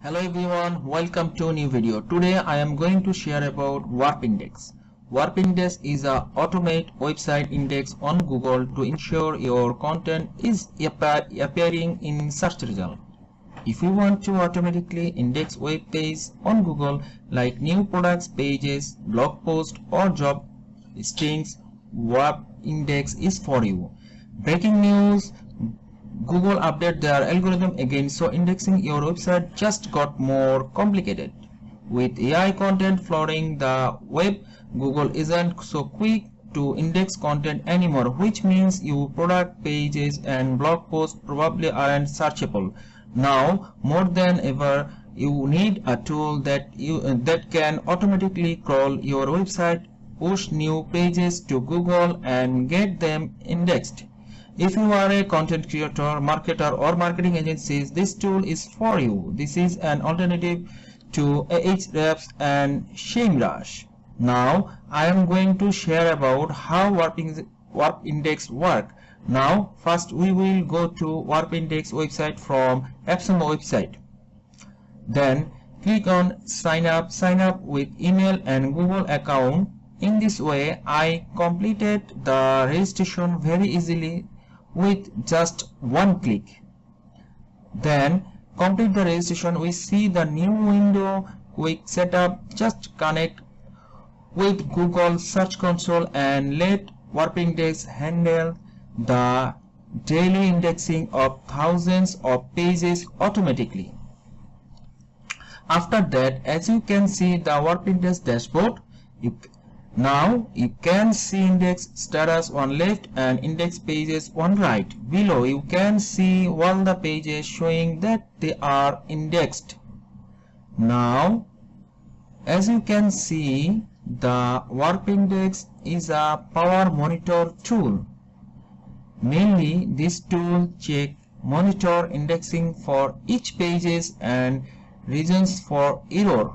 Hello everyone, welcome to a new video. Today I am going to share about Warpindex. Warpindex is a automate website index on Google to ensure your content is appearing in search result. If you want to automatically index web pages on Google like new products pages, blog posts or job listings, Warpindex is for you. Breaking news: Google updated their algorithm again, so indexing your website just got more complicated. With AI content flooding the web, Google isn't so quick to index content anymore, which means your product pages and blog posts probably aren't searchable. Now, more than ever, you need a tool that can automatically crawl your website, push new pages to Google, and get them indexed. If you are a content creator, marketer or marketing agencies, this tool is for you. This is an alternative to Ahrefs and SEMrush. Now I am going to share about how Warpindex work. Now first we will go to Warpindex website from AppSumo website. Then click on sign up with email and Google account. In this way I completed the registration very easily with just one click. Then complete the registration. We see the new window. Quick setup. Just connect with Google Search Console and let Warpindex handle the daily indexing of thousands of pages automatically. After that, as you can see the Warpindex dashboard, now you can see index status on left and index pages on right. Below you can see all the pages showing that they are indexed. Now as you can see, the Warpindex is a power monitor tool. Mainly this tool monitor indexing for each pages and reasons for error.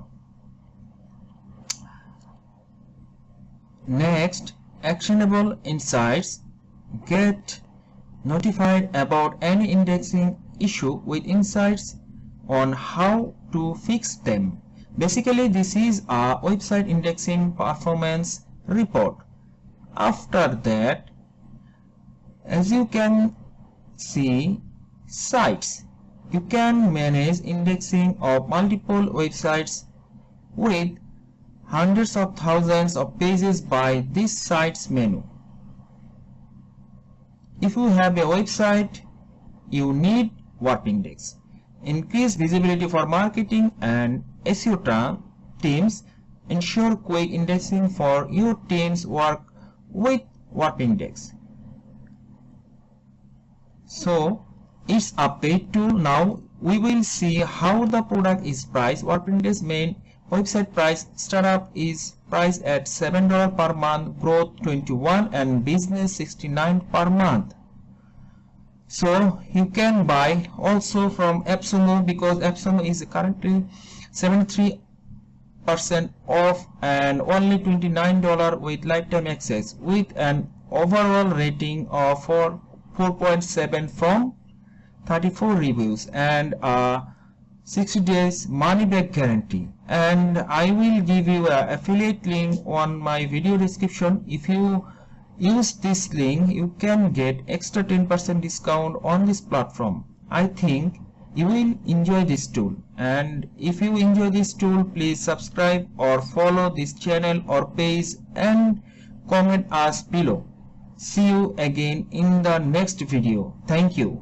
Next, actionable insights. Get notified about any indexing issue with insights on how to fix them. Basically, this is a website indexing performance report. After that, as you can see, sites. You can manage indexing of multiple websites with hundreds of thousands of pages by this sites menu. If you have a website, you need Warpindex. Increase visibility for marketing and SEO teams. Ensure quick indexing for your team's work with Warpindex. So it's a paid tool. Now we will see how the product is priced. Warpindex main website price startup is priced at $7 per month, growth 21 and business 69 per month. So you can buy also from AppSumo because AppSumo is currently 73% off and only $29 with lifetime access, with an overall rating of 4.7 from 34 reviews and a 60 days money back guarantee. And I will give you an affiliate link on my video description. If you use this link, you can get extra 10% discount on this platform. I think you will enjoy this tool, and if you enjoy this tool, please subscribe or follow this channel or page and comment us below. See you again in the next video. Thank you.